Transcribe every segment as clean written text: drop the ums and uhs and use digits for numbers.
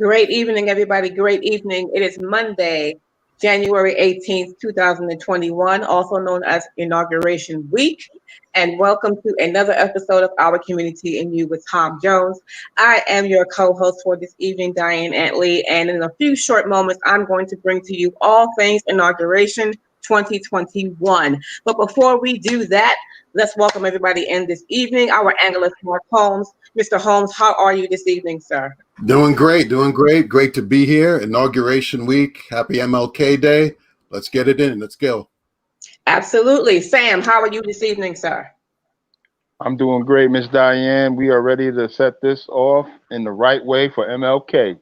Great evening, everybody. Great evening. It is Monday, January 18th, 2021, also known as Inauguration Week. And welcome to another episode of Our Community and You with Tom Jones. I am your co-host for this evening, Diane Antley. And in a few short moments, I'm going to bring to you all things Inauguration 2021. But before we do that, let's welcome everybody in this evening. Our analyst, Mark Holmes. Mr. Holmes, how are you this evening, sir? Doing great, doing great. Great to be here. Inauguration week. Happy MLK Day. Let's get it in. Let's go. Absolutely. Sam, how are you this evening, sir? I'm doing great, Miss Diane. We are ready to set this off in the right way for MLK.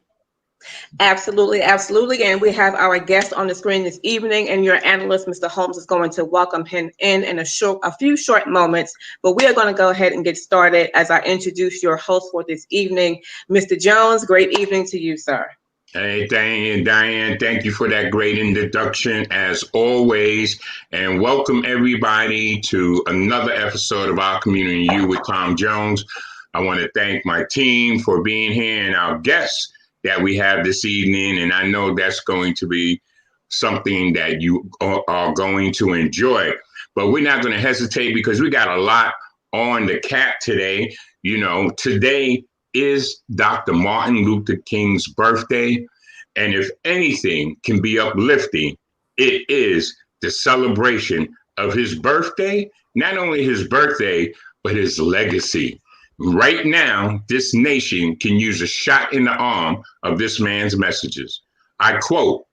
Absolutely, absolutely. And we have our guest on the screen this evening, and your analyst, Mr. Holmes, is going to welcome him in a few short moments. But we are going to go ahead and get started as I introduce your host for this evening, Mr. Jones. Great evening to you, sir. Hey, Diane, thank you for that great introduction as always. And welcome everybody to another episode of Our Community You with Tom Jones. I want to thank my team for being here and our guests that we have this evening. And I know that's going to be something that you are going to enjoy. But we're not going to hesitate because we got a lot on the cap today. You know, today is Dr. Martin Luther King's birthday. And if anything can be uplifting, it is the celebration of his birthday, not only his birthday, but his legacy. Right now, this nation can use a shot in the arm of this man's messages. I quote,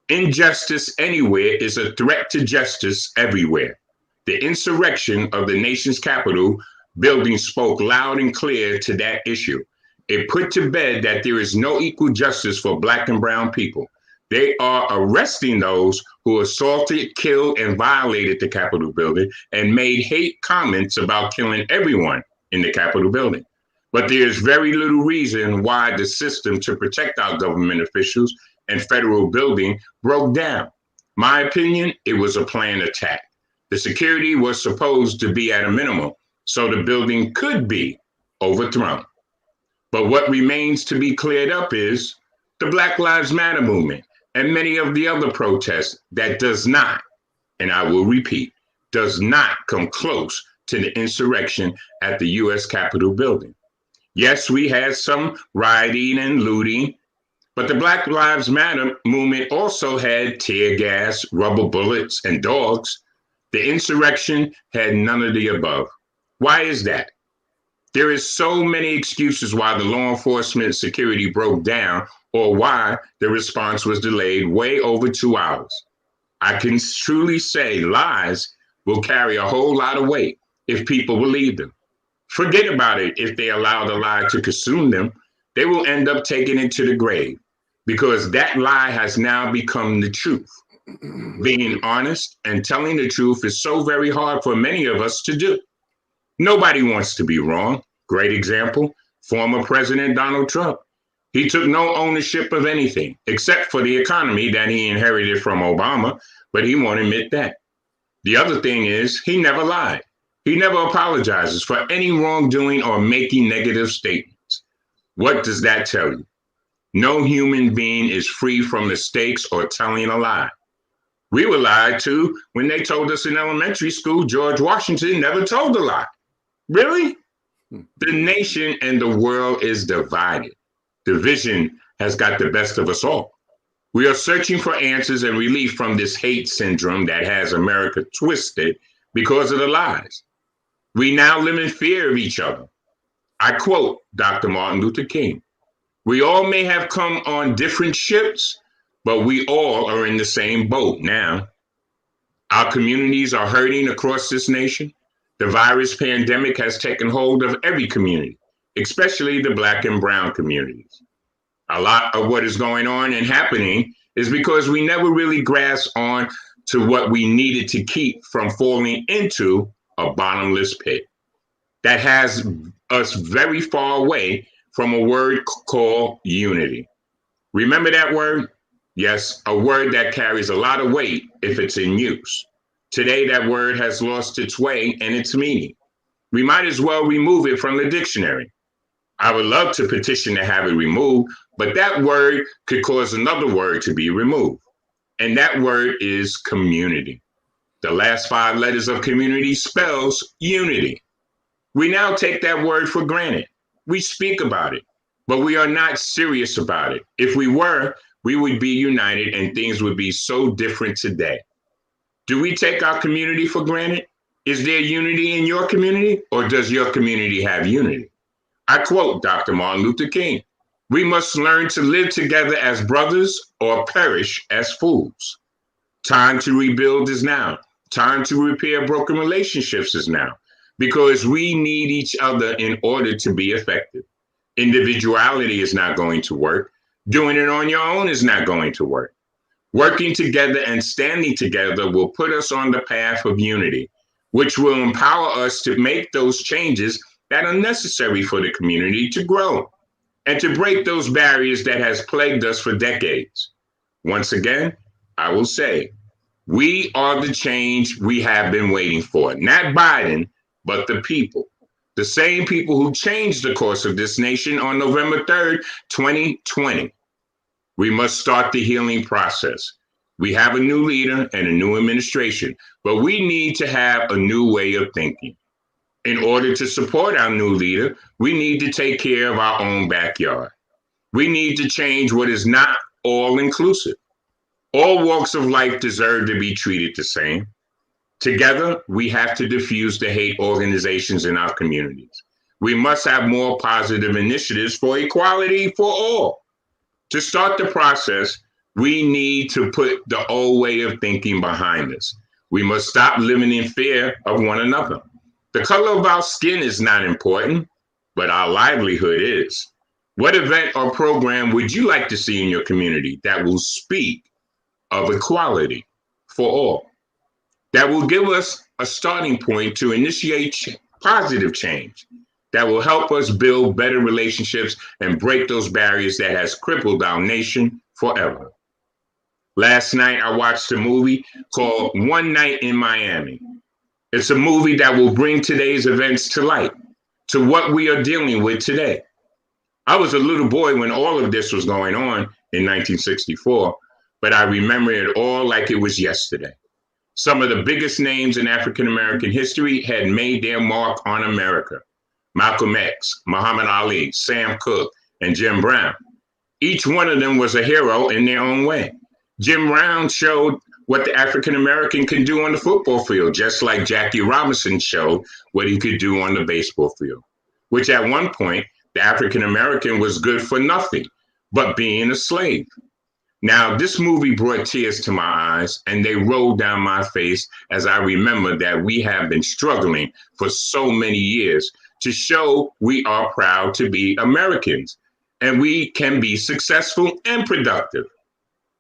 "Injustice anywhere is a threat to justice everywhere." The insurrection of the nation's Capitol building spoke loud and clear to that issue. It put to bed that there is no equal justice for Black and brown people. They are arresting those who assaulted, killed, and violated the Capitol building and made hate comments about killing everyone in the Capitol building. But there is very little reason why the system to protect our government officials and federal building broke down. My opinion, it was a planned attack. The security was supposed to be at a minimum, so the building could be overthrown. But what remains to be cleared up is the Black Lives Matter movement and many of the other protests that does not, and I will repeat, does not come close to the insurrection at the U.S. Capitol building. Yes, we had some rioting and looting, but the Black Lives Matter movement also had tear gas, rubber bullets, and dogs. The insurrection had none of the above. Why is that? There is so many excuses why the law enforcement security broke down or why the response was delayed way over 2 hours. I can truly say lies will carry a whole lot of weight if people believe them. Forget about it if they allow the lie to consume them. They will end up taking it to the grave because that lie has now become the truth. Being honest and telling the truth is so very hard for many of us to do. Nobody wants to be wrong. Great example, former President Donald Trump. He took no ownership of anything except for the economy that he inherited from Obama, but he won't admit that. The other thing is he never lied. He never apologizes for any wrongdoing or making negative statements. What does that tell you? No human being is free from mistakes or telling a lie. We were lied to when they told us in elementary school George Washington never told a lie. Really? The nation and the world is divided. Division has got the best of us all. We are searching for answers and relief from this hate syndrome that has America twisted because of the lies. We now live in fear of each other. I quote Dr. Martin Luther King. We all may have come on different ships, but we all are in the same boat now. Our communities are hurting across this nation. The virus pandemic has taken hold of every community, especially the Black and brown communities. A lot of what is going on and happening is because we never really grasped on to what we needed to keep from falling into a bottomless pit that has us very far away from a word called unity. Remember that word? Yes, a word that carries a lot of weight if it's in use. Today, that word has lost its way and its meaning. We might as well remove it from the dictionary. I would love to petition to have it removed, but that word could cause another word to be removed. And that word is community. The last 5 letters of community spells unity. We now take that word for granted. We speak about it, but we are not serious about it. If we were, we would be united and things would be so different today. Do we take our community for granted? Is there unity in your community, or does your community have unity? I quote Dr. Martin Luther King: "We must learn to live together as brothers or perish as fools." Time to rebuild is now. Time to repair broken relationships is now, because we need each other in order to be effective. Individuality is not going to work. Doing it on your own is not going to work. Working together and standing together will put us on the path of unity, which will empower us to make those changes that are necessary for the community to grow and to break those barriers that has plagued us for decades. Once again, I will say, we are the change we have been waiting for. Not Biden, but the people. The same people who changed the course of this nation on November 3rd, 2020. We must start the healing process. We have a new leader and a new administration, but we need to have a new way of thinking. In order to support our new leader, we need to take care of our own backyard. We need to change what is not all inclusive. All walks of life deserve to be treated the same. Together, we have to diffuse the hate organizations in our communities. We must have more positive initiatives for equality for all. To start the process, we need to put the old way of thinking behind us. We must stop living in fear of one another. The color of our skin is not important, but our livelihood is. What event or program would you like to see in your community that will speak of equality for all, that will give us a starting point to initiate positive change, that will help us build better relationships and break those barriers that has crippled our nation forever? Last night, I watched a movie called One Night in Miami. It's a movie that will bring today's events to light, to what we are dealing with today. I was a little boy when all of this was going on in 1964, but I remember it all like it was yesterday. Some of the biggest names in African American history had made their mark on America: Malcolm X, Muhammad Ali, Sam Cooke, and Jim Brown. Each one of them was a hero in their own way. Jim Brown showed what the African American can do on the football field, just like Jackie Robinson showed what he could do on the baseball field, which at one point, the African American was good for nothing but being a slave. Now, this movie brought tears to my eyes and they rolled down my face as I remember that we have been struggling for so many years to show we are proud to be Americans and we can be successful and productive.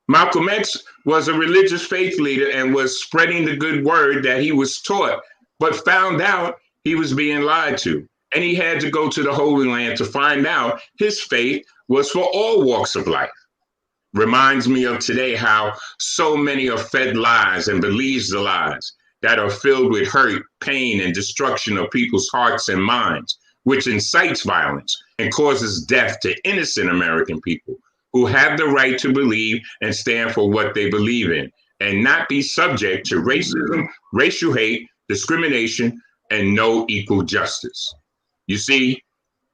Malcolm X was a religious faith leader and was spreading the good word that he was taught, but found out he was being lied to. And he had to go to the Holy Land to find out his faith was for all walks of life. Reminds me of today how so many are fed lies and believes the lies that are filled with hurt, pain, and destruction of people's hearts and minds, which incites violence and causes death to innocent American people who have the right to believe and stand for what they believe in and not be subject to racism, racial hate, discrimination, and no equal justice. You see,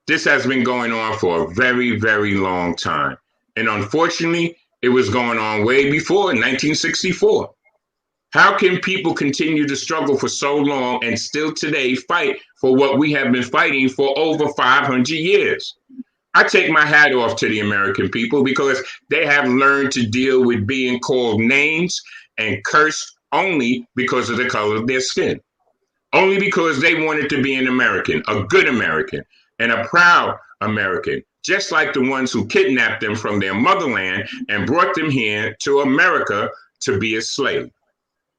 this has been going on for a very, very long time. And unfortunately, it was going on way before 1964. How can people continue to struggle for so long and still today fight for what we have been fighting for over 500 years? I take my hat off to the American people because they have learned to deal with being called names and cursed only because of the color of their skin. Only because they wanted to be an American, a good American, and a proud American, just like the ones who kidnapped them from their motherland and brought them here to America to be a slave.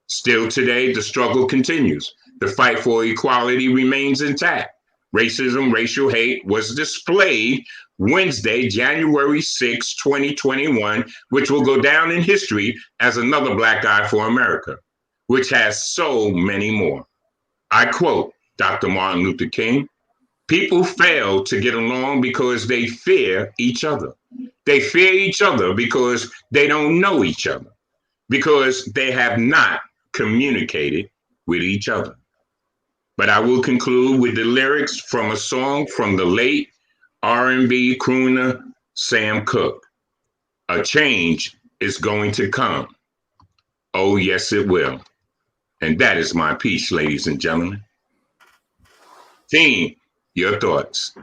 Still today, the struggle continues. The fight for equality remains intact. Racism, racial hate was displayed Wednesday, January 6, 2021, which will go down in history as another Black Eye for America, which has so many more. I quote Dr. Martin Luther King: People fail to get along because they fear each other. They fear each other because they don't know each other, because they have not communicated with each other. But I will conclude with the lyrics from a song from the late R&B crooner Sam Cooke. A change is going to come. Oh, yes, it will. And that is my piece, ladies and gentlemen. Team, your thoughts.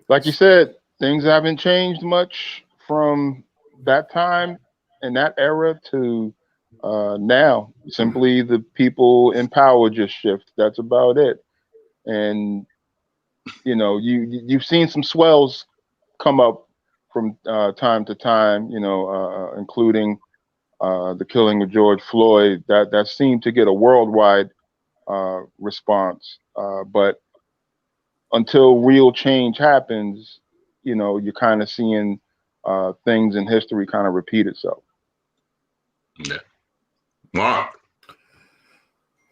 Like you said, things haven't changed much from that time and that era to now. Simply the people in power just shift. That's about it. And you've seen some swells come up from time to time. Including the killing of George Floyd. That seemed to get a worldwide response. But until real change happens, you're kind of seeing things in history kind of repeat itself. Yeah. Mark.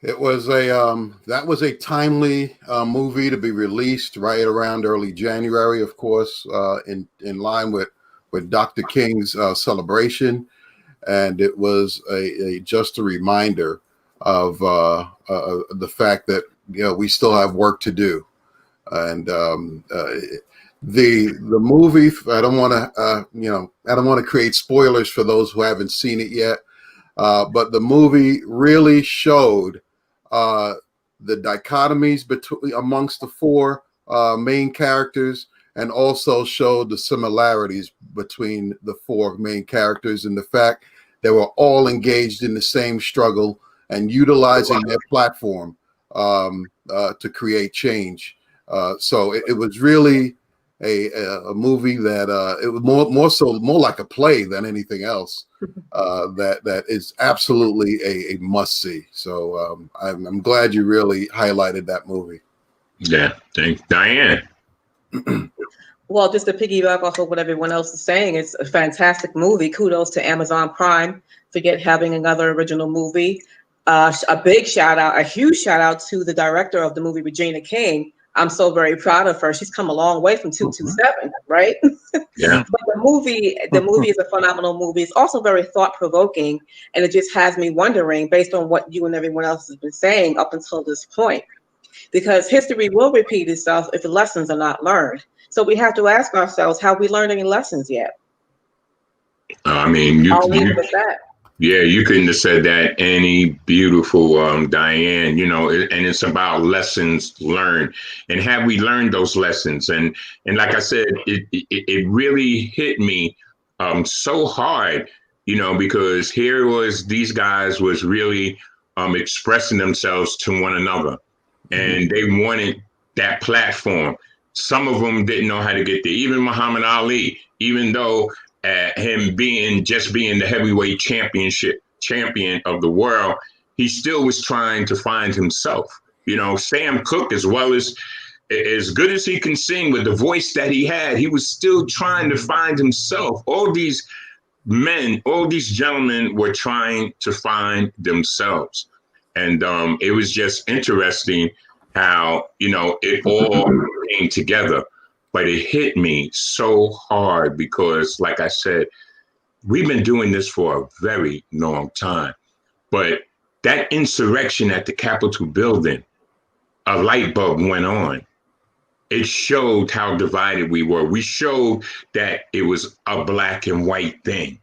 It was that was a timely movie to be released right around early January, of course, in line with Dr. King's celebration, and it was just a reminder of the fact that we still have work to do, and the movie. I don't want to create spoilers for those who haven't seen it yet, but the movie really showed the dichotomies amongst the four main characters, and also showed the similarities between the four main characters, and the fact they were all engaged in the same struggle and utilizing their platform to create change. So it was really a movie that it was more like a play than anything else. That is absolutely a must see. So I'm glad you really highlighted that movie. Yeah, thanks, Diane. Well, just to piggyback off of what everyone else is saying, it's a fantastic movie. Kudos to Amazon Prime for having another original movie. A big shout out, a huge shout out to the director of the movie, Regina King. I'm so very proud of her. She's come a long way from 227, right? Yeah. But the movie is a phenomenal movie. It's also very thought provoking, and it just has me wondering, based on what you and everyone else has been saying up until this point, because history will repeat itself if the lessons are not learned. So we have to ask ourselves, have we learned any lessons yet? I mean, I'll leave it at that. Yeah, you couldn't have said that any beautiful, Diane, and it's about lessons learned. And have we learned those lessons? And like I said, it really hit me so hard, because here was these guys was really expressing themselves to one another, and they wanted that platform. Some of them didn't know how to get there. Even Muhammad Ali, even though him being the heavyweight champion of the world, he still was trying to find himself. Sam Cooke, as well as good as he can sing with the voice that he had, he was still trying to find himself. All these men, all these gentlemen were trying to find themselves. And it was just interesting how, it all came together. But it hit me so hard because, like I said, we've been doing this for a very long time. But that insurrection at the Capitol building, a light bulb went on. It showed how divided we were. We showed that it was a black and white thing.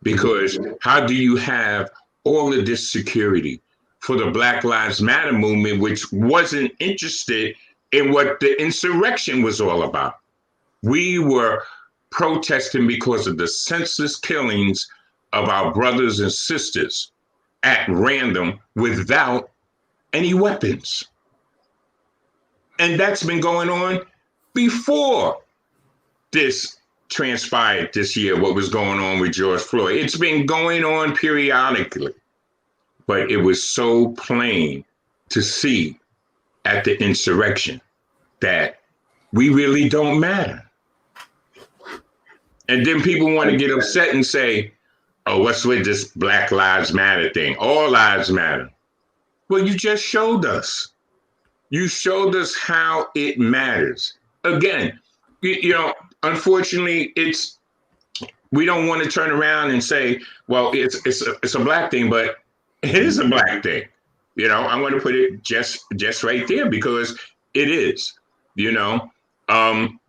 Because how do you have all of this security for the Black Lives Matter movement, which wasn't interested in what the insurrection was all about? We were protesting because of the senseless killings of our brothers and sisters at random without any weapons. And that's been going on before this transpired this year, what was going on with George Floyd. It's been going on periodically, but it was so plain to see at the insurrection that we really don't matter. And then people want to get upset and say, oh, what's with this Black Lives Matter thing? All lives matter. Well, you just showed us. You showed us how it matters. Again, unfortunately, we don't want to turn around and say, well, it's a black thing, but it is a black thing. I'm going to put it just right there because it is. Um,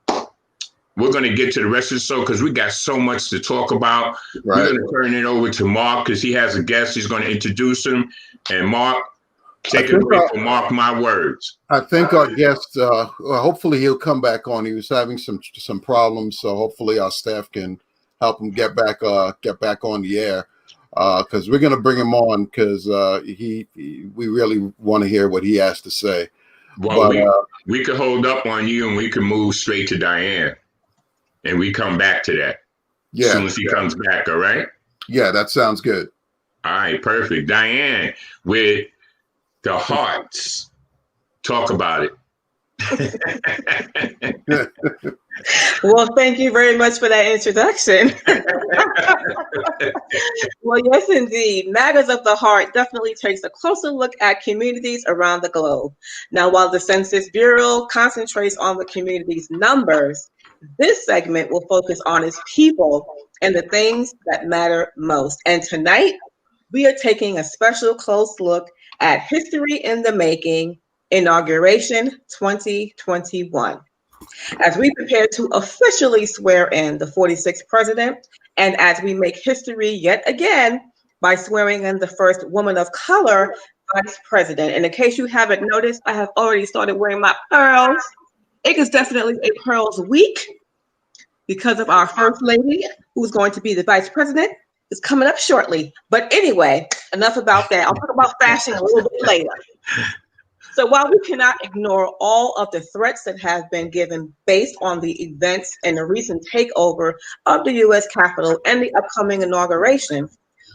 we're going to get to the rest of the show because we got so much to talk about. Right. We're going to turn it over to Mark because he has a guest. He's going to introduce him. And Mark, take it away from Mark my words. I think our guest, hopefully he'll come back on. He was having some problems, so hopefully our staff can help him get back on the air. Because we're going to bring him on because we really want to hear what he has to say. Well, we could hold up on you and we can move straight to Diane. And we come back to that as soon as he comes back, all right? Yeah, that sounds good. All right, perfect. Diane, with the hearts, talk about it. Well, thank you very much for that introduction. Well, yes, indeed. Matters of the Heart definitely takes a closer look at communities around the globe. Now, while the Census Bureau concentrates on the community's numbers, this segment will focus on its people and the things that matter most. And tonight, we are taking a special close look at History in the Making, Inauguration 2021. As we prepare to officially swear in the 46th president, and as we make history yet again by swearing in the first woman of color vice president. And in case you haven't noticed, I have already started wearing my pearls. It is definitely a pearls week because of our first lady, who's going to be the vice president, is coming up shortly. But anyway, enough about that. I'll talk about fashion a little bit later. So while we cannot ignore all of the threats that have been given based on the events and the recent takeover of the U.S. Capitol and the upcoming inauguration,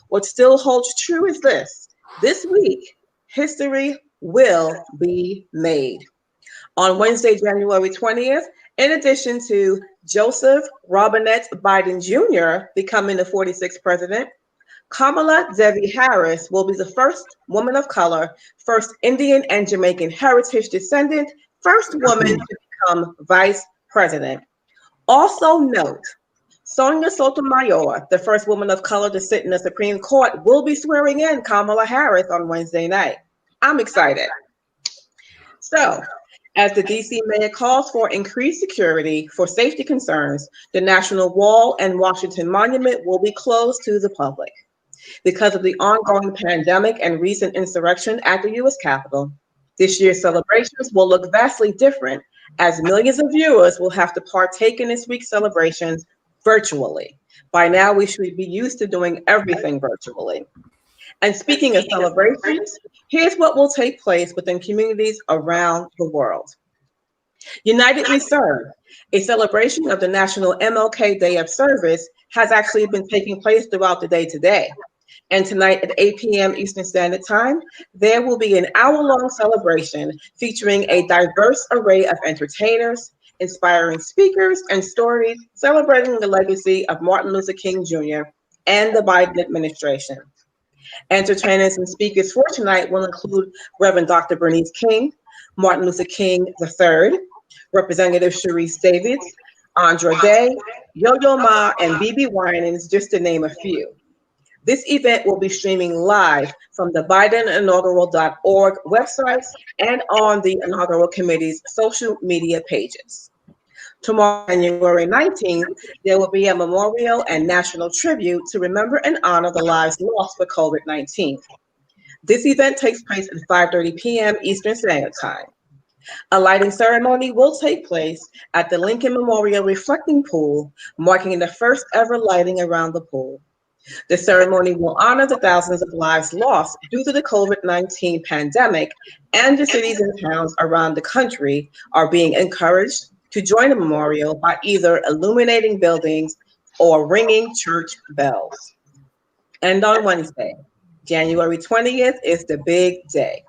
what still holds true is this: this week, history will be made. On Wednesday, January 20th, in addition to Joseph Robinette Biden Jr. becoming the 46th president, Kamala Devi Harris will be the first woman of color, first Indian and Jamaican heritage descendant, first woman to become vice president. Also note, Sonia Sotomayor, the first woman of color to sit in the Supreme Court, will be swearing in Kamala Harris on Wednesday night. I'm excited. So, as the DC mayor calls for increased security for safety concerns, the National Wall and Washington Monument will be closed to the public. Because of the ongoing pandemic and recent insurrection at the U.S. Capitol, this year's celebrations will look vastly different as millions of viewers will have to partake in this week's celebrations virtually. By now, we should be used to doing everything virtually. And speaking of celebrations, here's what will take place within communities around the world. United We Serve, a celebration of the National MLK Day of Service, has actually been taking place throughout the day today. And tonight at 8 p.m. Eastern Standard Time, there will be an hour-long celebration featuring a diverse array of entertainers, inspiring speakers, and stories celebrating the legacy of Martin Luther King Jr. and the Biden administration. Entertainers and speakers for tonight will include Reverend Dr. Bernice King, Martin Luther King III, Representative Sharice Davids, Andra Day, Yo-Yo Ma, and BB Winans, just to name a few. This event will be streaming live from the BidenInaugural.org websites and on the Inaugural Committee's social media pages. Tomorrow, January 19th, there will be a memorial and national tribute to remember and honor the lives lost with COVID-19. This event takes place at 5:30 p.m. Eastern Standard Time. A lighting ceremony will take place at the Lincoln Memorial Reflecting Pool, marking the first ever lighting around the pool. The ceremony will honor the thousands of lives lost due to the COVID-19 pandemic, and the cities and towns around the country are being encouraged to join the memorial by either illuminating buildings or ringing church bells. And on Wednesday, January 20th, is the big day.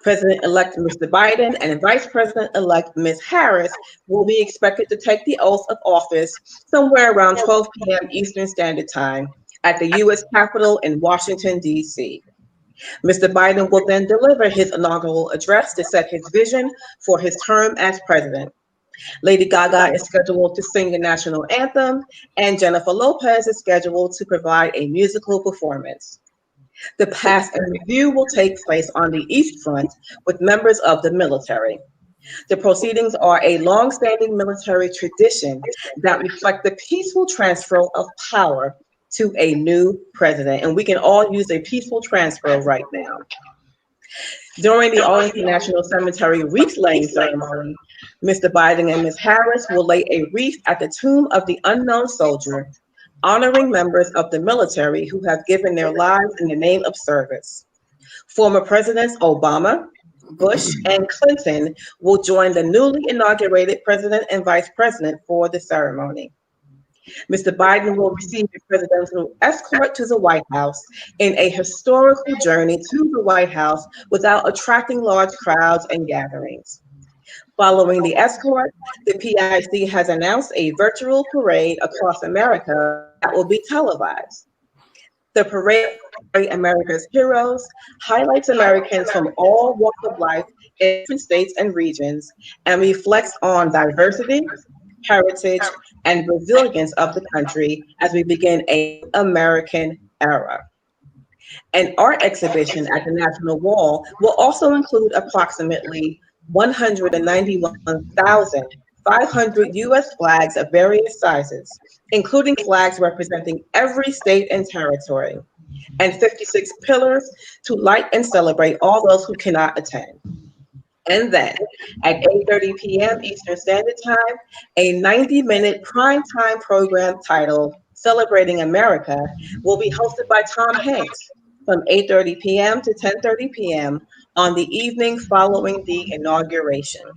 President-elect Mr. Biden and Vice President-elect Ms. Harris will be expected to take the oath of office somewhere around 12 p.m. Eastern Standard Time at the U.S. Capitol in Washington, D.C. Mr. Biden will then deliver his inaugural address to set his vision for his term as president. Lady Gaga is scheduled to sing the national anthem, and Jennifer Lopez is scheduled to provide a musical performance. The pass and review will take place on the East Front with members of the military. The proceedings are a long-standing military tradition that reflect the peaceful transfer of power to a new president. And we can all use a peaceful transfer right now. During the Arlington National Cemetery wreath-laying ceremony, Mr. Biden and Ms. Harris will lay a wreath at the tomb of the unknown soldier, honoring members of the military who have given their lives in the name of service. Former Presidents Obama, Bush, and Clinton will join the newly inaugurated president and vice president for the ceremony. Mr. Biden will receive a presidential escort to the White House in a historical journey to the White House without attracting large crowds and gatherings. Following the escort, the PIC has announced a virtual parade across America that will be televised. The parade America's Heroes highlights Americans from all walks of life in different states and regions and reflects on diversity, heritage, and resilience of the country as we begin a American era. An art exhibition at the National Wall will also include approximately 191,500 U.S. flags of various sizes, including flags representing every state and territory, and 56 pillars to light and celebrate all those who cannot attend. And then at 8:30 p.m. Eastern Standard Time, a 90-minute primetime program titled Celebrating America will be hosted by Tom Hanks from 8:30 p.m. to 10:30 p.m. on the evening following the inauguration.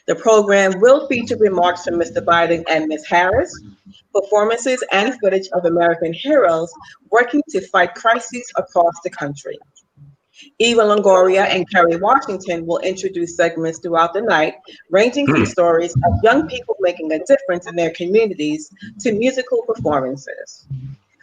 The program will feature remarks from Mr. Biden and Ms. Harris, performances and footage of American heroes working to fight crises across the country. Eva Longoria and Kerry Washington will introduce segments throughout the night, ranging from stories of young people making a difference in their communities to musical performances.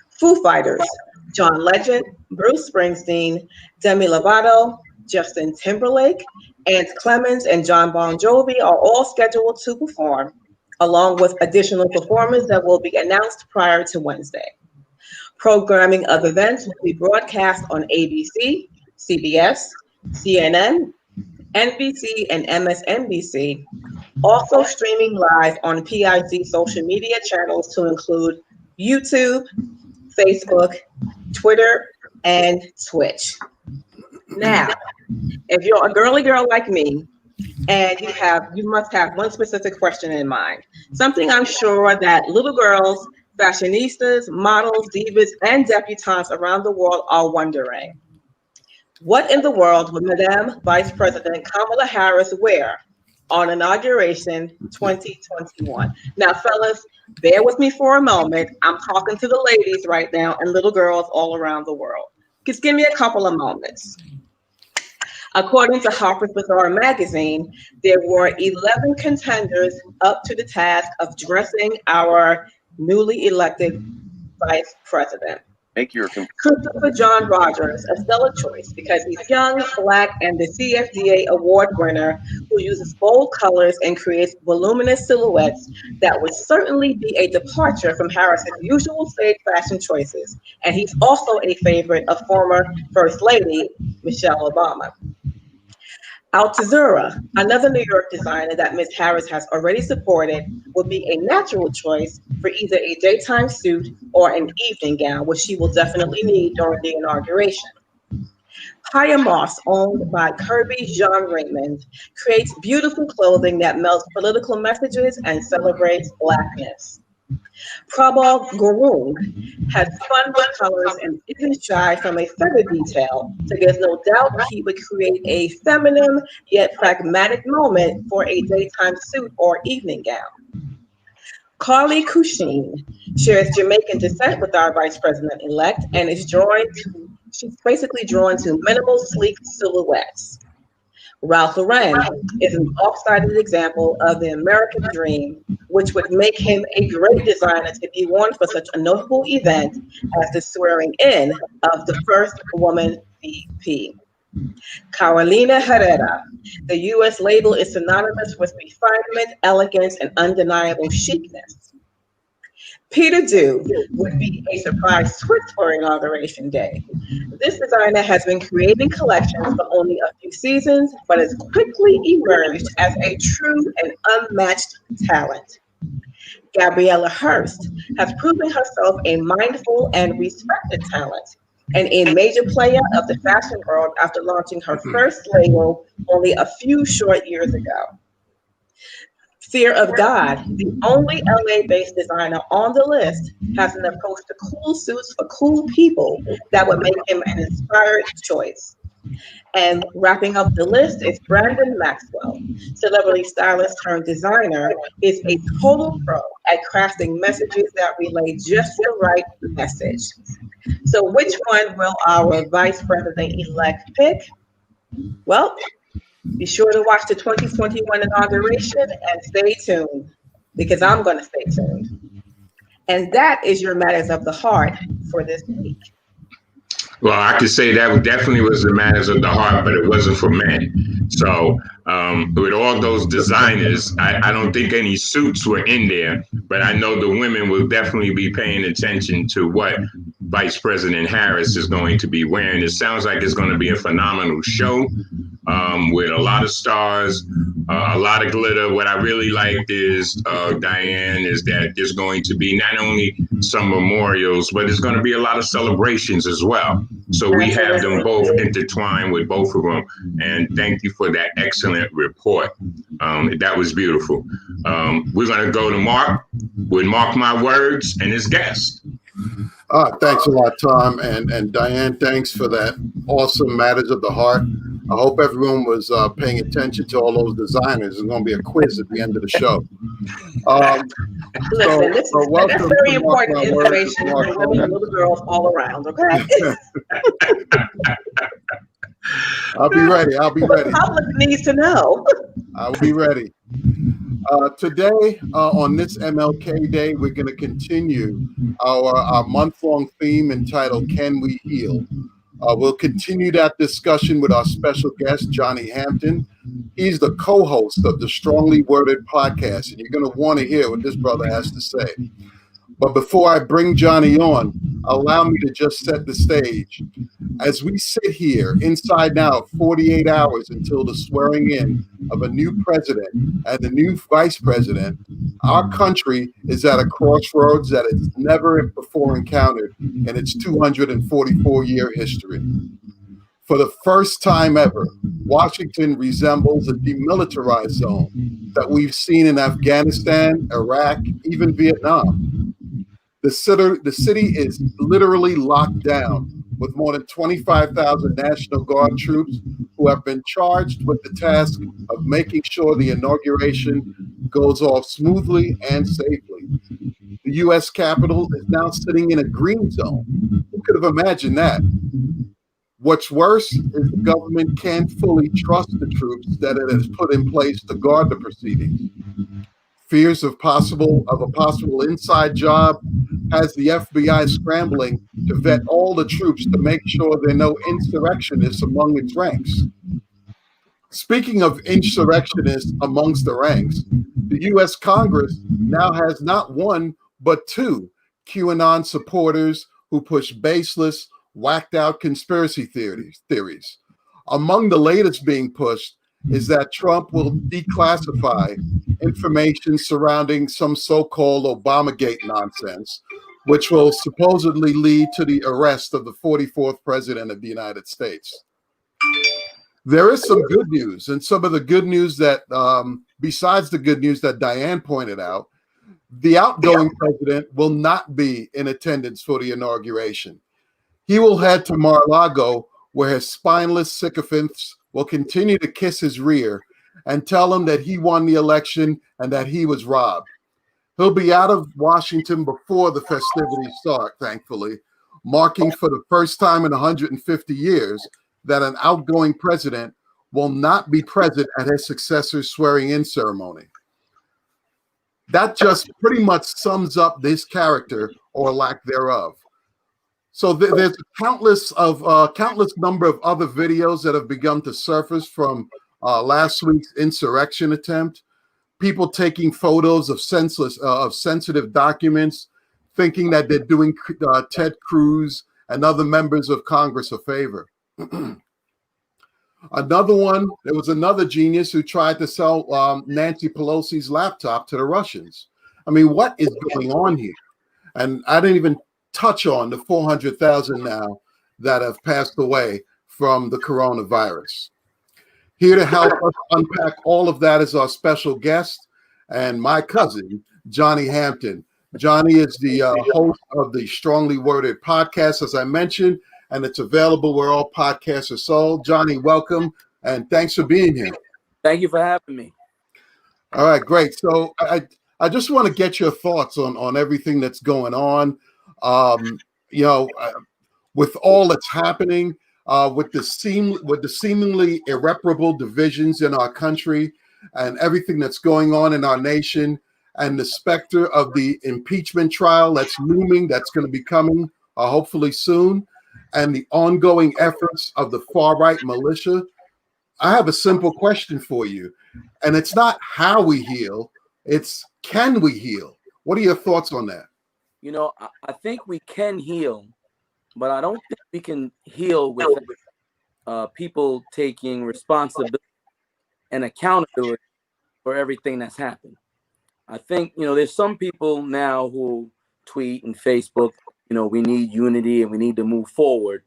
Foo Fighters, John Legend, Bruce Springsteen, Demi Lovato, Justin Timberlake, Ant Clemens, and John Bon Jovi are all scheduled to perform, along with additional performers that will be announced prior to Wednesday. Programming of events will be broadcast on ABC, CBS, CNN, NBC, and MSNBC, also streaming live on PIC social media channels to include YouTube, Facebook, Twitter, and Twitch. Now, if you're a girly girl like me, and you must have one specific question in mind, something I'm sure that little girls, fashionistas, models, divas, and debutantes around the world are wondering. What in the world would Madame Vice President Kamala Harris wear on Inauguration 2021? Now, fellas, bear with me for a moment. I'm talking to the ladies right now and little girls all around the world. Just give me a couple of moments. According to Harper's Bazaar magazine, there were 11 contenders up to the task of dressing our newly elected vice president. Christopher John Rogers, a stellar choice because he's young, Black, and the CFDA award winner who uses bold colors and creates voluminous silhouettes that would certainly be a departure from Harris's usual stage fashion choices. And he's also a favorite of former First Lady Michelle Obama. Altazura, another New York designer that Ms. Harris has already supported, would be a natural choice for either a daytime suit or an evening gown, which she will definitely need during the inauguration. Kaya Moss, owned by Kirby Jean Raymond, creates beautiful clothing that melts political messages and celebrates Blackness. Prabal Gurung has fun with colors and isn't shy from a feather detail, so there's no doubt he would create a feminine yet pragmatic moment for a daytime suit or evening gown. Carly Cushing shares Jamaican descent with our vice president-elect and she's basically drawn to minimal, sleek silhouettes. Ralph Lauren is an oft-cited example of the American dream, which would make him a great designer to be worn for such a notable event as the swearing in of the first woman VP. Carolina Herrera. The U.S. label is synonymous with refinement, elegance, and undeniable chicness. Peter Dew would be a surprise twist for Inauguration Day. This designer has been creating collections for only a few seasons, but has quickly emerged as a true and unmatched talent. Gabriella Hearst has proven herself a mindful and respected talent and a major player of the fashion world after launching her first label only a few short years ago. Fear of God, the only LA-based designer on the list, has an approach to cool suits for cool people that would make him an inspired choice. And wrapping up the list is Brandon Maxwell, celebrity stylist turned designer, is a total pro at crafting messages that relay just the right message. So which one will our Vice President-elect pick? Well, be sure to watch the 2021 inauguration and stay tuned because I'm going to stay tuned. And that is your matters of the heart for this week. Well, I could say that definitely was the matters of the heart, but it wasn't for men. So, with all those designers, I don't think any suits were in there, but I know the women will definitely be paying attention to what Vice President Harris is going to be wearing. It sounds like it's going to be a phenomenal show. With a lot of stars, a lot of glitter. What I really liked is, Diane, is that there's going to be not only some memorials, but there's going to be a lot of celebrations as well. So we have them both intertwined with both of them. And thank you for that excellent report. That was beautiful. We're going to go to Mark with Mark My Words and his guest. Thanks a lot, Tom. And Diane, thanks for that awesome Matters of the Heart. I hope everyone was paying attention to all those designers. There's going to be a quiz at the end of the show. Listen, that's very important information for women and little girls all around, okay? I'll be ready. The public needs to know. I'll be ready. Today, on this MLK Day, we're going to continue our month-long theme entitled Can We Heal? We'll continue that discussion with our special guest, Johnny Hampton. He's the co-host of the Strongly Worded podcast, and you're going to want to hear what this brother has to say. But before I bring Johnny on, allow me to just set the stage. As we sit here inside now 48 hours until the swearing in of a new president and a new vice president, our country is at a crossroads that it's never before encountered in its 244-year history. For the first time ever, Washington resembles a demilitarized zone that we've seen in Afghanistan, Iraq, even Vietnam. The city is literally locked down with more than 25,000 National Guard troops who have been charged with the task of making sure the inauguration goes off smoothly and safely. The U.S. Capitol is now sitting in a green zone. Who could have imagined that? What's worse is the government can't fully trust the troops that it has put in place to guard the proceedings. Fears of a possible inside job has the FBI scrambling to vet all the troops to make sure there are no insurrectionists among its ranks. Speaking of insurrectionists amongst the ranks, the U.S. Congress now has not one, but two QAnon supporters who push baseless, whacked out conspiracy theories. Among the latest being pushed is that Trump will declassify information surrounding some so-called Obamagate nonsense, which will supposedly lead to the arrest of the 44th president of the United States. There is some good news, and some of the good news that, besides the good news that Diane pointed out, the outgoing president will not be in attendance for the inauguration. He will head to Mar-a-Lago, where his spineless sycophants will continue to kiss his rear and tell him that he won the election and that he was robbed. He'll be out of Washington before the festivities start, thankfully, marking for the first time in 150 years that an outgoing president will not be present at his successor's swearing-in ceremony. That just pretty much sums up this character or lack thereof. So there's countless number of other videos that have begun to surface from last week's insurrection attempt. People taking photos of sensitive documents, thinking that they're doing Ted Cruz and other members of Congress a favor. There was another genius who tried to sell Nancy Pelosi's laptop to the Russians. I mean, what is going on here? And I didn't even touch on the 400,000 now that have passed away from the coronavirus. Here to help us unpack all of that is our special guest and my cousin, Johnny Hampton. Johnny is the host of the Strongly Worded podcast, as I mentioned, and it's available where all podcasts are sold. Johnny, welcome, and thanks for being here. Thank you for having me. All right, great. So I just want to get your thoughts on everything that's going on. With all that's happening, with the seemingly irreparable divisions in our country and everything that's going on in our nation, and the specter of the impeachment trial that's looming, that's going to be coming hopefully soon, and the ongoing efforts of the far-right militia, I have a simple question for you. And it's not how we heal, it's can we heal? What are your thoughts on that? You know, I think we can heal, but I don't think we can heal without people taking responsibility and accountability for everything that's happened. I think, there's some people now who tweet and Facebook, we need unity and we need to move forward.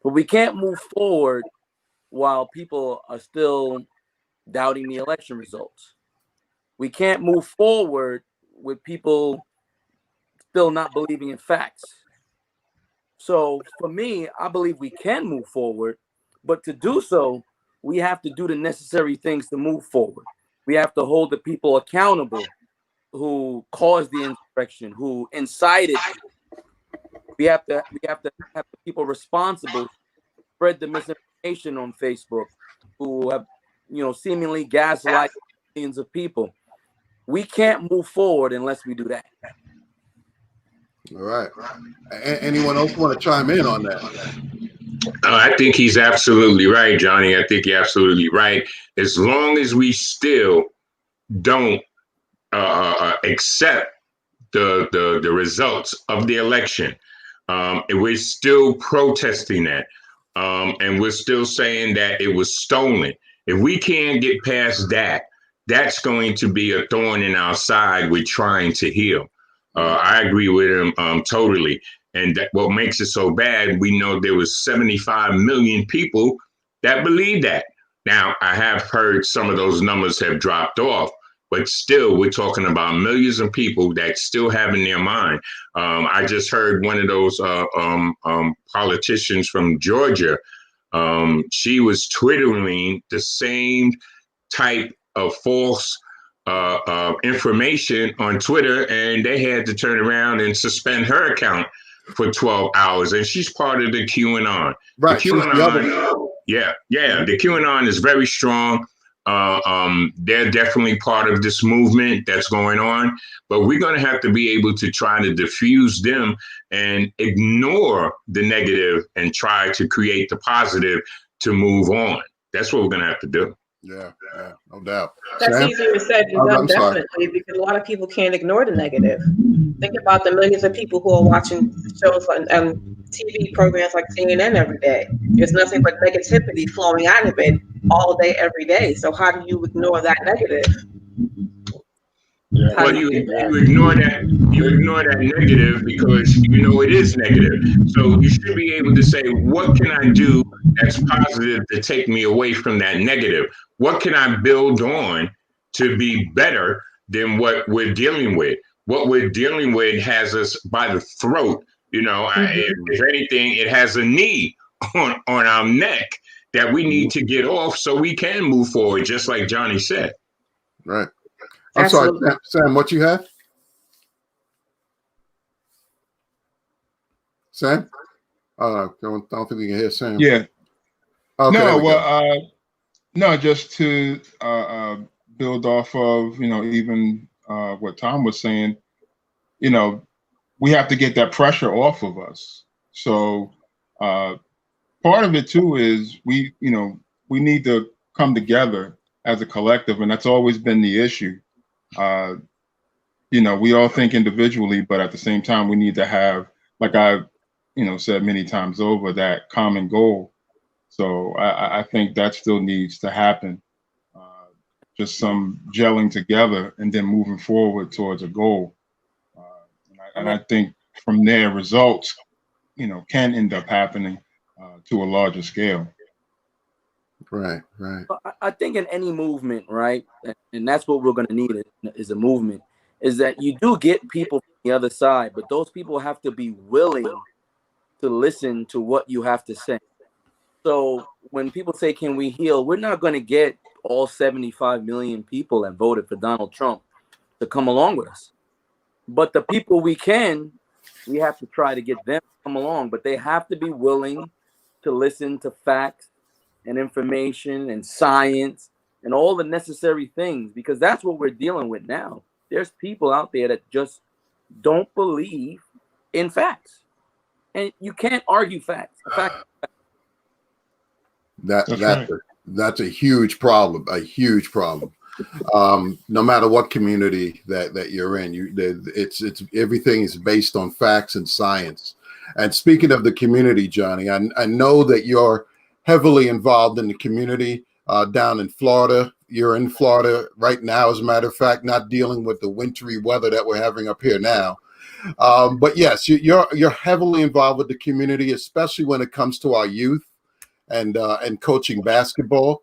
But we can't move forward while people are still doubting the election results. We can't move forward with people still not believing in facts. So for me, I believe we can move forward, but to do so, we have to do the necessary things to move forward. We have to hold the people accountable who caused the insurrection, who incited. We have to have the people responsible spread the misinformation on Facebook, who have seemingly gaslight millions of people. We can't move forward unless we do that. All right. Anyone else want to chime in on that? I think he's absolutely right, Johnny. I think you're absolutely right. As long as we still don't accept the results of the election, and we're still protesting that, and we're still saying that it was stolen. If we can't get past that, that's going to be a thorn in our side with trying to heal. I agree with him totally. And what makes it so bad, we know there was 75 million people that believe that. Now, I have heard some of those numbers have dropped off, but still, we're talking about millions of people that still have in their mind. I just heard one of those politicians from Georgia. She was twittering the same type of false information on Twitter, and they had to turn around and suspend her account for 12 hours. And she's part of the QAnon. Right. The QAnon, the QAnon is very strong. They're definitely part of this movement that's going on, but we're going to have to be able to try to diffuse them and ignore the negative and try to create the positive to move on. That's what we're going to have to do. Yeah, no doubt. That's Sam? easier said than done, definitely, because a lot of people can't ignore the negative. Think about the millions of people who are watching shows on TV programs like CNN every day. There's nothing but negativity flowing out of it all day, every day. So how do you ignore that negative? Yeah. Well, you ignore that. You ignore that negative because you know it is negative. So you should be able to say, what can I do that's positive to take me away from that negative? What can I build on to be better than what we're dealing with? What we're dealing with has us by the throat. If anything, it has a knee on our neck that we need to get off so we can move forward, just like Johnny said. Right. I'm sorry, Sam, what you have? Sam? I don't think we can hear Sam. Yeah. Okay, No, just to build off of, even what Tom was saying, you know, we have to get that pressure off of us. So uh, part of it too is we need to come together as a collective, and that's always been the issue. Uh, we all think individually, but at the same time, we need to have, like I've, said many times over, that common goal. So I think that still needs to happen. Uh, just some gelling together and then moving forward towards a goal. Uh, I and mean, I think from there, results, can end up happening to a larger scale. Right, right. I think in any movement, right, and that's what we're going to need is a movement, is that you do get people from the other side, but those people have to be willing to listen to what you have to say. So when people say, can we heal? We're not going to get all 75 million people that voted for Donald Trump to come along with us. But the people we have to try to get them to come along, but they have to be willing to listen to facts and information and science and all the necessary things, because that's what we're dealing with now. There's people out there that just don't believe in facts. And you can't argue facts. A fact. That That's that's right. a, that's a huge problem. A huge problem. No matter what community that you're in, it's everything is based on facts and science. And speaking of the community, Johnny, I know that you're heavily involved in the community down in Florida. You're in Florida right now, as a matter of fact, not dealing with the wintry weather that we're having up here now. But yes, you're heavily involved with the community, especially when it comes to our youth and coaching basketball.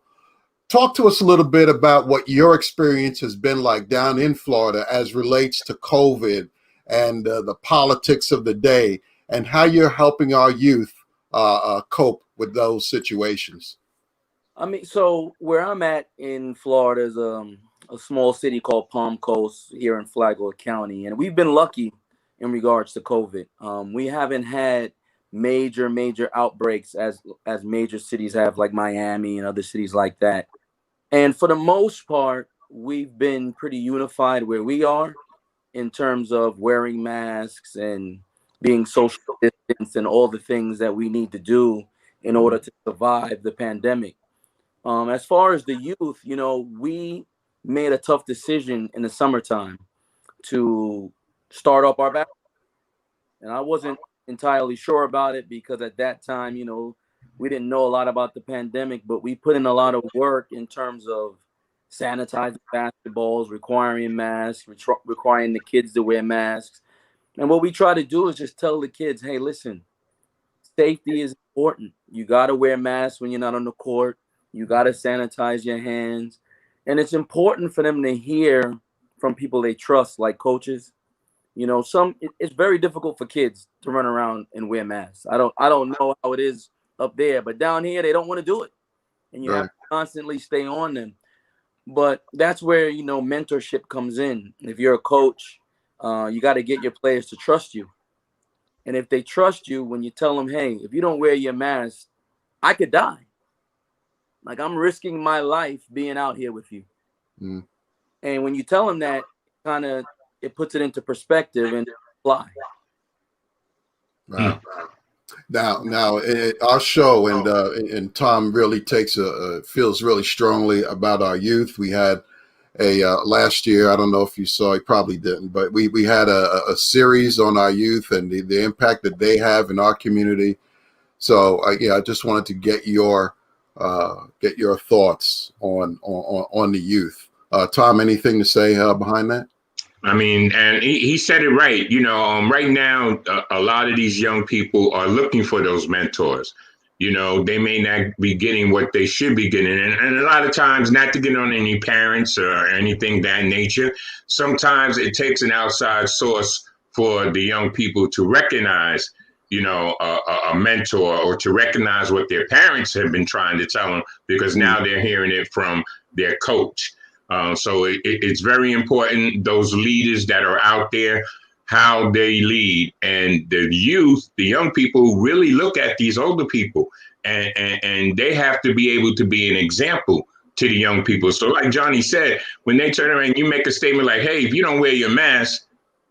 Talk to us a little bit about what your experience has been like down in Florida as relates to COVID and the politics of the day, and how you're helping our youth cope with those situations. I mean, so where I'm at in Florida is a small city called Palm Coast here in Flagler County, and we've been lucky in regards to COVID. We haven't had major outbreaks as major cities have, like Miami and other cities like that. And for the most part, we've been pretty unified where we are in terms of wearing masks and being social distance and all the things that we need to do in order to survive the pandemic. As far as the youth, we made a tough decision in the summertime to start up our back. And I wasn't entirely sure about it because at that time, we didn't know a lot about the pandemic, but we put in a lot of work in terms of sanitizing basketballs, requiring masks, requiring the kids to wear masks. And what we try to do is just tell the kids, hey, listen, safety is important. You got to wear masks when you're not on the court. You got to sanitize your hands. And it's important for them to hear from people they trust, like coaches. It's very difficult for kids to run around and wear masks. I don't know how it is up there, but down here they don't want to do it. And you have Right. to constantly stay on them. But that's where, mentorship comes in. If you're a coach, you got to get your players to trust you. And if they trust you, when you tell them, hey, if you don't wear your mask, I could die. Like, I'm risking my life being out here with you. Mm. And when you tell them that, it puts it into perspective and fly. Wow. Now, our show and Tom really feels really strongly about our youth. We had a last year. I don't know if you saw. You probably didn't, but we had a series on our youth and the impact that they have in our community. So I just wanted to get your thoughts on the youth. Tom, anything to say behind that? I mean, and he said it right. Right now, a lot of these young people are looking for those mentors. They may not be getting what they should be getting. And a lot of times, not to get on any parents or anything that nature, sometimes it takes an outside source for the young people to recognize, a mentor, or to recognize what their parents have been trying to tell them, because now they're hearing it from their coach. So it's very important, those leaders that are out there, how they lead. And the youth, the young people, really look at these older people, and they have to be able to be an example to the young people. So like Johnny said, when they turn around and you make a statement like, hey, if you don't wear your mask,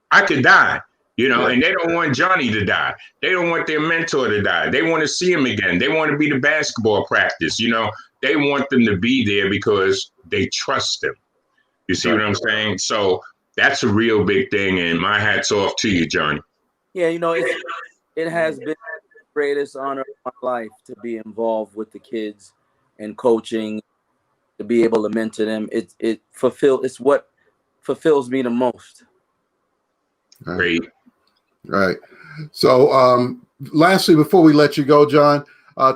I could die, and they don't want Johnny to die. They don't want their mentor to die. They want to see him again. They want to be the basketball practice. They want them to be there because they trust them. You see what I'm saying? So that's a real big thing. And my hat's off to you, Johnny. Yeah, it has been the greatest honor of my life to be involved with the kids and coaching, to be able to mentor them. It's what fulfills me the most. Great. Right. So, lastly, before we let you go, John,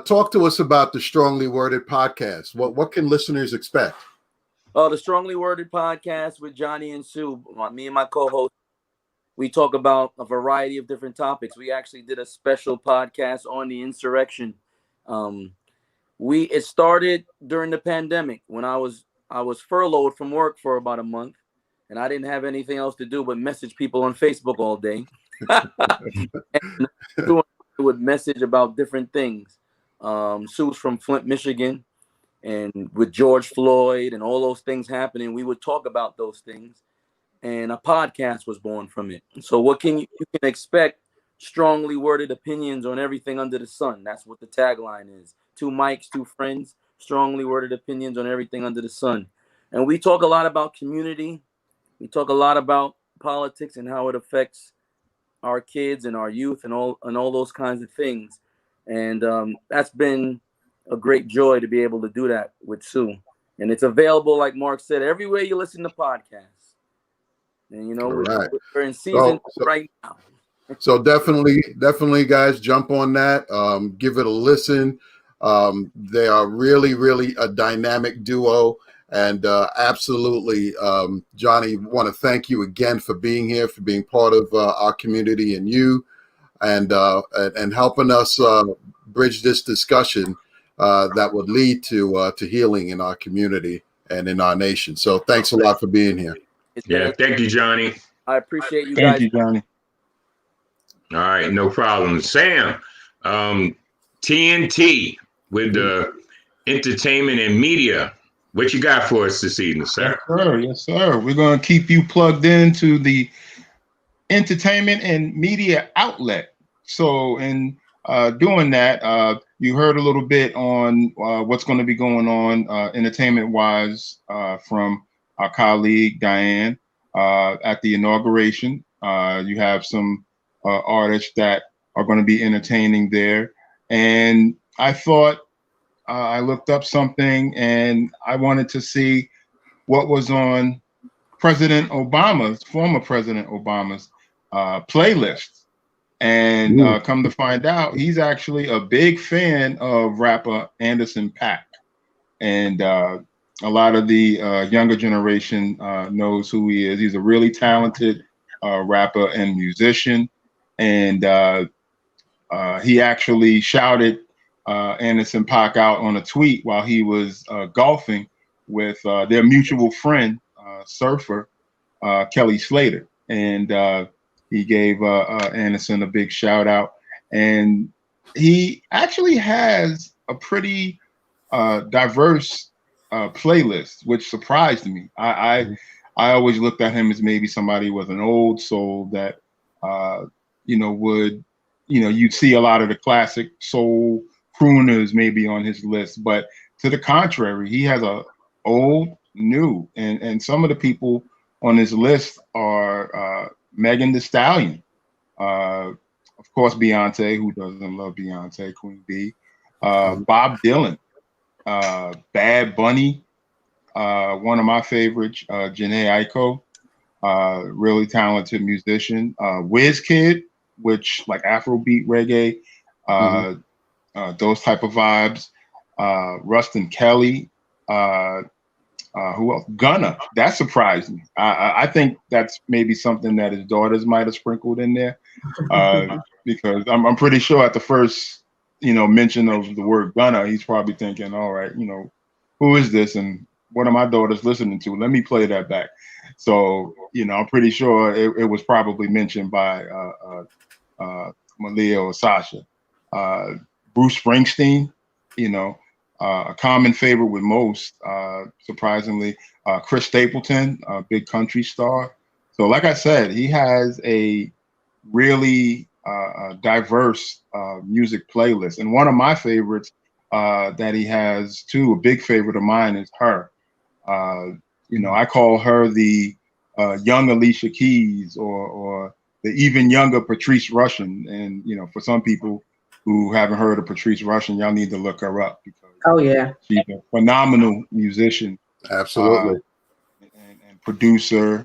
talk to us about the Strongly Worded podcast. What can listeners expect? The Strongly Worded podcast with Johnny and Sue, me and my co-host. We talk about a variety of different topics. We actually did a special podcast on the insurrection. It started during the pandemic when I was furloughed from work for about a month, and I didn't have anything else to do but message people on Facebook all day. And Sue would message about different things. Sue's from Flint, Michigan, and with George Floyd and all those things happening, we would talk about those things, and a podcast was born from it. So what you can expect? Strongly worded opinions on everything under the sun. That's what the tagline is. 2 mics, 2 friends, strongly worded opinions on everything under the sun. And we talk a lot about community. We talk a lot about politics and how it affects our kids and our youth and all those kinds of things. And that's been a great joy to be able to do that with Sue. And it's available, like Mark said, everywhere you listen to podcasts. And we're in season right now. So definitely, guys, jump on that. Give it a listen. They are really, really a dynamic duo. And absolutely, Johnny, want to thank you again for being here, for being part of our community and you, and helping us bridge this discussion that would lead to healing in our community and in our nation. So thanks a lot for being here. Yeah, thank you, Johnny. I appreciate you Thank guys. you, Johnny. All right, no problem. Sam, TNT with the entertainment and media. What you got for us this evening, sir? Yes, sir. We're going to keep you plugged into the entertainment and media outlet. So in doing that, you heard a little bit on what's going to be going on entertainment-wise from our colleague, Diane, at the inauguration. You have some artists that are going to be entertaining there. And I thought, I looked up something and I wanted to see what was on former President Obama's playlist. And come to find out, he's actually a big fan of rapper Anderson .Paak. And a lot of the younger generation knows who he is. He's a really talented rapper and musician. And he actually shouted Anderson .Paak out on a tweet while he was golfing with their mutual friend, surfer Kelly Slater. And he gave Anderson a big shout out. And he actually has a pretty diverse playlist, which surprised me. I always looked at him as maybe somebody with an old soul that, you'd see a lot of the classic soul crooners maybe on his list. But to the contrary, he has a old, new, and some of the people on his list are Megan Thee Stallion, of course, Beyonce, who doesn't love Beyonce, Queen B, Bob Dylan, Bad Bunny, one of my favorites, Jhené Aiko, really talented musician, WizKid, which like Afrobeat reggae, those type of vibes, Rustin Kelly, who else? Gunna. That surprised me. I think that's maybe something that his daughters might have sprinkled in there, because I'm pretty sure at the first mention of the word Gunna, he's probably thinking, all right, who is this and what are my daughters listening to? Let me play that back. So I'm pretty sure it was probably mentioned by Malia or Sasha. Bruce Springsteen, a common favorite with most, surprisingly, Chris Stapleton, a big country star. So, like I said, he has a really diverse music playlist. And one of my favorites that he has too, a big favorite of mine, is her. I call her the young Alicia Keys, or the even younger Patrice Rushen. And for some people who haven't heard of Patrice Rushen, y'all need to look her up, because Oh yeah. she's a phenomenal musician, Absolutely. and producer.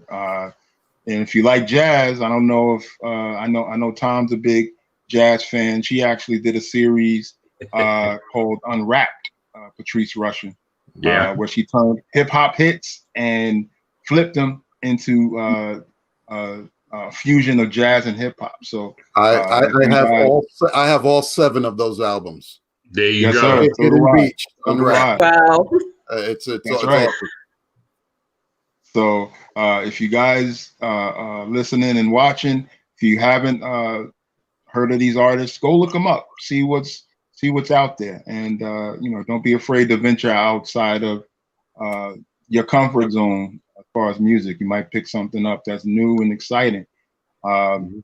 And if you like jazz, I don't know if I know Tom's a big jazz fan. She actually did a series called Unwrapped, Patrice Rushen, Yeah. where she turned hip hop hits and flipped them into fusion of jazz and hip hop. So I if you have all 7 of those albums. There you yes, go. sir. So Hidden do I. Beach, So do Unwrapped. I. Wow. It's That's right. awesome. So if you guys listening and watching, if you haven't heard of these artists, go look them up. See what's out there, and don't be afraid to venture outside of your comfort zone as far as music. You might pick something up that's new and exciting. And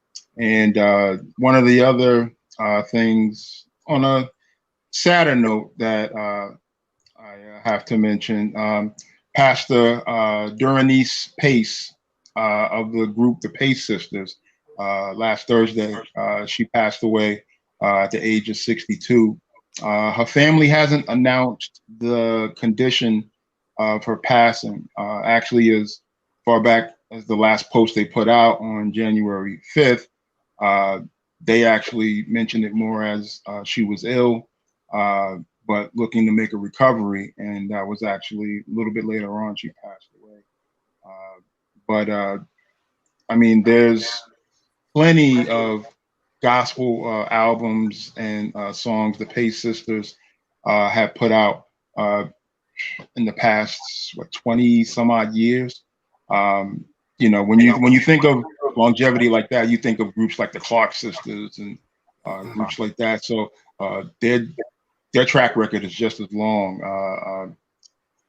one of the other things, on a sadder note, that I have to mention, Pastor Duranice Pace, of the group the Pace Sisters. Last Thursday, she passed away at the age of 62. Her family hasn't announced the condition of her passing. Actually, as far back as the last post they put out on January 5th, they actually mentioned it more as she was ill, but looking to make a recovery. And that was actually a little bit later on she passed away. But I mean, there's plenty of gospel albums and songs the Pace Sisters have put out in the past 20 some odd years. When you think of longevity like that, you think of groups like the Clark Sisters and groups like that. So their track record is just as long.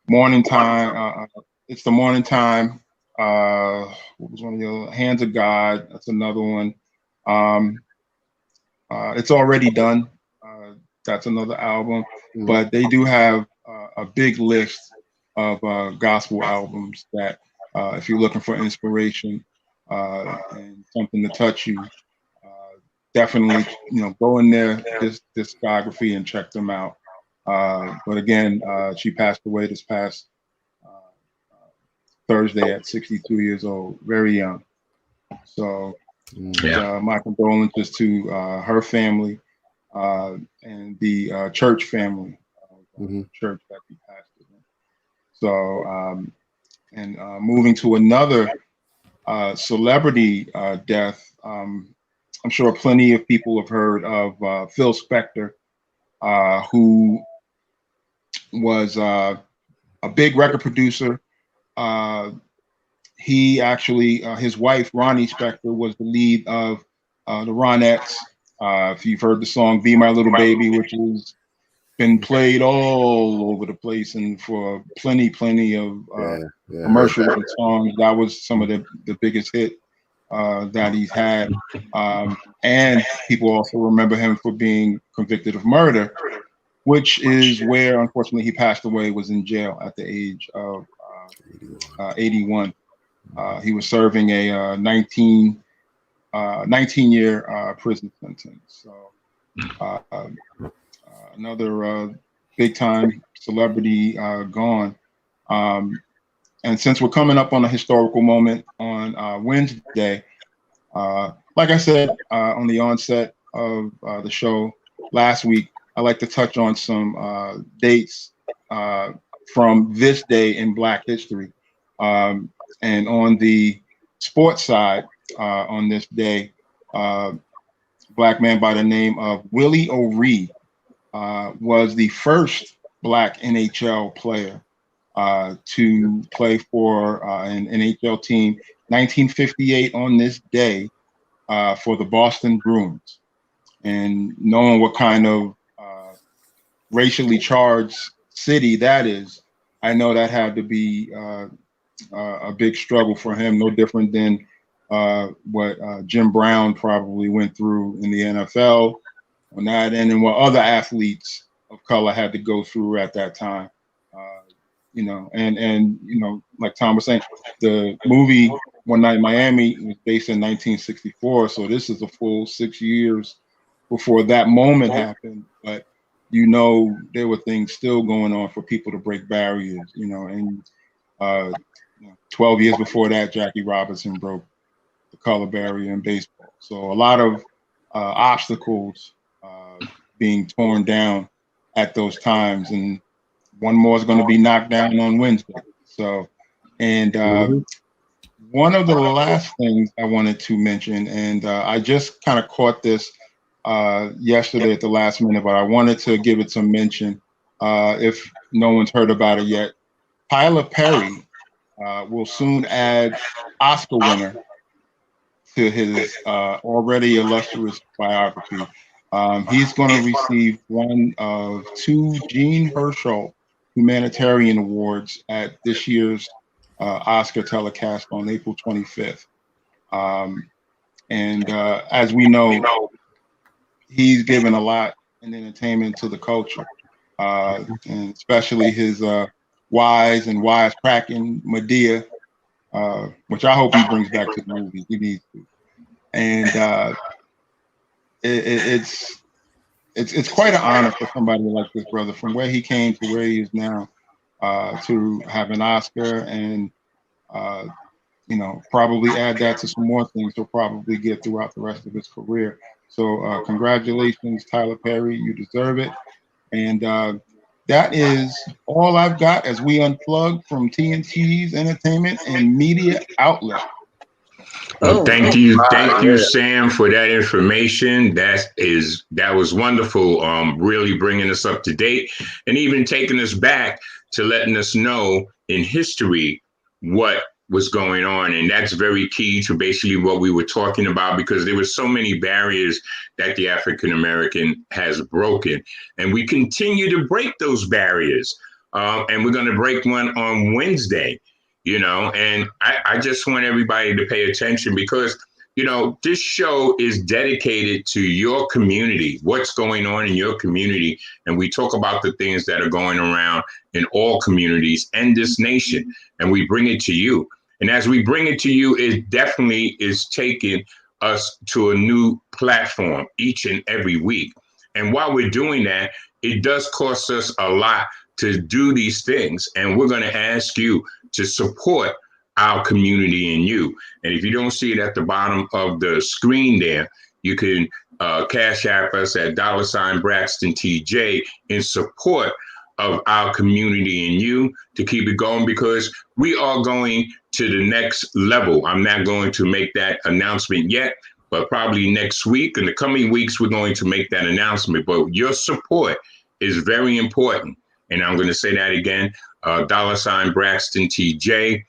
Morning Time, it's the Morning Time. What was one of the other? Hands of God. That's another one. It's Already Done. That's another album. But they do have a big list of gospel albums that, if you're looking for inspiration and something to touch you, definitely go in their discography and check them out. But again, she passed away this past Thursday at 62 years old, very young. So my condolences to her family and the church family, church that she pastored in. So, and moving to another celebrity death, I'm sure plenty of people have heard of Phil Spector, who was a big record producer. He actually, his wife, Ronnie Spector, was the lead of the Ronettes. If you've heard the song Be My Little Baby, which has been played all over the place and for plenty of commercials and songs, that was some of the biggest hit that he's had. And people also remember him for being convicted of murder, which is where, unfortunately, he passed away, was in jail at the age of 81. He was serving a 19-year prison sentence. So another big time celebrity gone. And since we're coming up on a historical moment on Wednesday, like I said on the onset of the show last week, I like to touch on some dates from this day in Black history. And on the sports side, on this day, Black man by the name of Willie O'Ree was the first Black NHL player to play for an NHL team, 1958 on this day, for the Boston Bruins. And knowing what kind of racially charged city that is, I know that had to be a big struggle for him, no different than what Jim Brown probably went through in the NFL on that end, and what other athletes of color had to go through at that time. And like Tom was saying, the movie One Night in Miami was based in 1964, so this is a full 6 years before that moment happened. But there were things still going on for people to break barriers, and 12 years before that, Jackie Robinson broke the color barrier in baseball. So a lot of obstacles being torn down at those times, and one more is going to be knocked down on Wednesday. So, and one of the last things I wanted to mention, and I just kind of caught this yesterday at the last minute, but I wanted to give it some mention if no one's heard about it yet. Tyler Perry will soon add Oscar winner to his already illustrious biography. He's going to receive one of two Jean Hersholt Humanitarian Awards at this year's Oscar telecast on April 25th. And as we know, he's given a lot in entertainment to the culture, and especially his wise and wisecracking Medea, which I hope he brings back to the movie. He needs to. And it's quite an honor for somebody like this brother, from where he came to where he is now, to have an Oscar and probably add that to some more things he'll probably get throughout the rest of his career. So congratulations, Tyler Perry. You deserve it. And that is all I've got as we unplug from TNT's entertainment and media outlet. Well, thank you, Sam, for that information. That was wonderful. Really bringing us up to date, and even taking us back to letting us know in history what was going on. And that's very key to basically what we were talking about, because there were so many barriers that the African American has broken, and we continue to break those barriers. And we're going to break one on Wednesday. And I just want everybody to pay attention, because, this show is dedicated to your community, what's going on in your community. And we talk about the things that are going around in all communities and this nation, and we bring it to you. And as we bring it to you, it definitely is taking us to a new platform each and every week. And while we're doing that, it does cost us a lot to do these things. And we're going to ask you to support our Community and You. And if you don't see it at the bottom of the screen there, you can cash app us at $Braxton TJ in support of our Community and You, to keep it going, because we are going to the next level. I'm not going to make that announcement yet, but probably next week, in the coming weeks, we're going to make that announcement. But your support is very important. And I'm going to say that again, $Braxton TJ.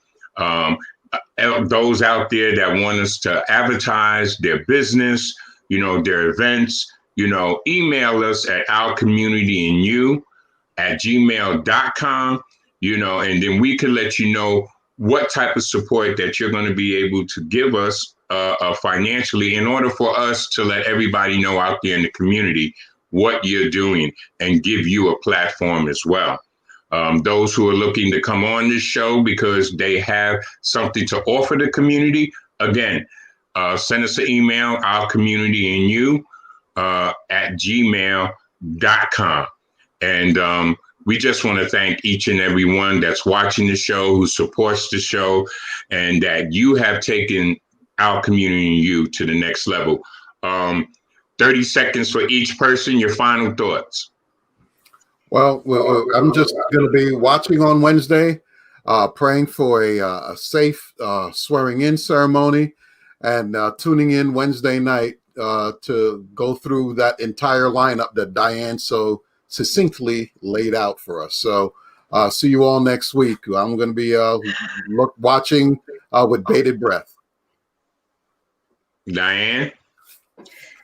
Those out there that want us to advertise their business, their events, email us at ourcommunityandyou@gmail.com, and then we can let you know what type of support that you're going to be able to give us financially, in order for us to let everybody know out there in the community what you're doing and give you a platform as well. Those who are looking to come on this show because they have something to offer the community, again, send us an email, ourcommunityandyou@gmail.com. And we just want to thank each and every one that's watching the show, who supports the show, and that you have taken our Community and You to the next level. 30 seconds for each person. Your final thoughts. Well, I'm just going to be watching on Wednesday, praying for a safe swearing-in ceremony, and tuning in Wednesday night to go through that entire lineup that Diane so succinctly laid out for us. So see you all next week. I'm going to be watching with bated breath. Diane?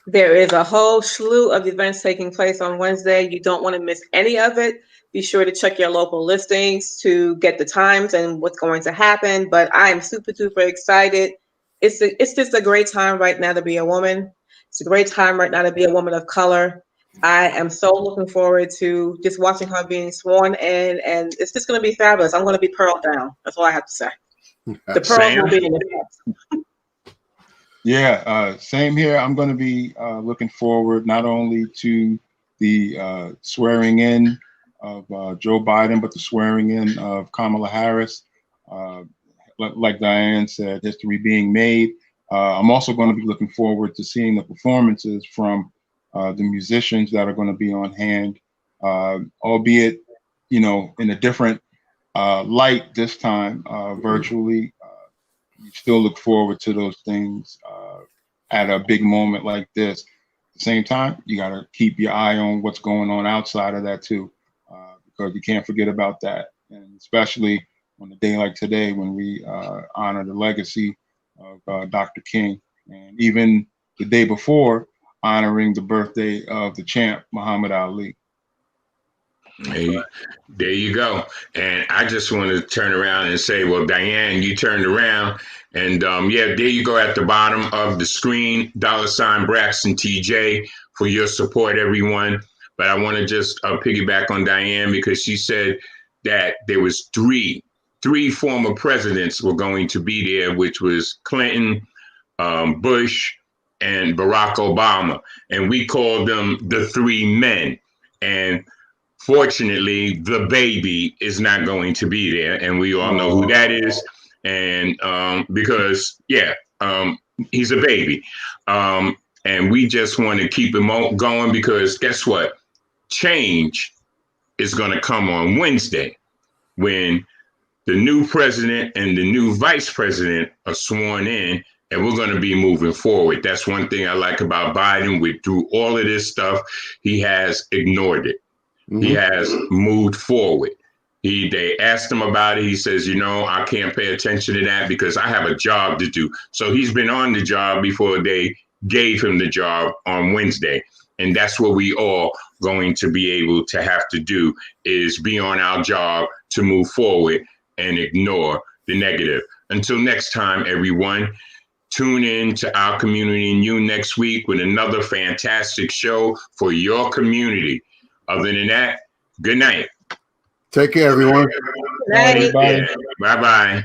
There is a whole slew of events taking place on Wednesday. You don't want to miss any of it. Be sure to check your local listings to get the times and what's going to happen. But I am super, super excited. It's just a great time right now to be a woman. It's a great time right now to be a woman of color. I am so looking forward to just watching her being sworn in, and it's just going to be fabulous. I'm going to be pearled down. That's all I have to say. The pearls will Sam? be in the Yeah, same here. I'm going to be looking forward not only to the swearing in of Joe Biden, but the swearing in of Kamala Harris. Like Diane said, history being made. I'm also going to be looking forward to seeing the performances from the musicians that are going to be on hand, albeit, in a different light this time, virtually. You still look forward to those things at a big moment like this. At the same time, you got to keep your eye on what's going on outside of that too, because you can't forget about that. And especially on a day like today when we honor the legacy of Dr. King, and even the day before honoring the birthday of the champ, Muhammad Ali. Hey, there you go. And I just want to turn around and say, well, Diane, you turned around. And yeah, there you go at the bottom of the screen, $ Braxton TJ for your support, everyone. But I want to just piggyback on Diane because she said that there was three former presidents were going to be there, which was Clinton, Bush, and Barack Obama. And we called them the three men. And fortunately, the baby is not going to be there, and we all know who that is. And because, he's a baby. And we just want to keep him going because guess what? Change is going to come on Wednesday when the new president and the new vice president are sworn in, and we're going to be moving forward. That's one thing I like about Biden. Through all of this stuff, he has ignored it. He has moved forward. They asked him about it. He says, I can't pay attention to that because I have a job to do. So he's been on the job before they gave him the job on Wednesday. And that's what we all going to be able to have to do is be on our job to move forward and ignore the negative. Until next time, everyone, tune in to Our Community You next week with another fantastic show for your community. Other than that, good night. Take care, everyone. Good night. Bye. Bye-bye.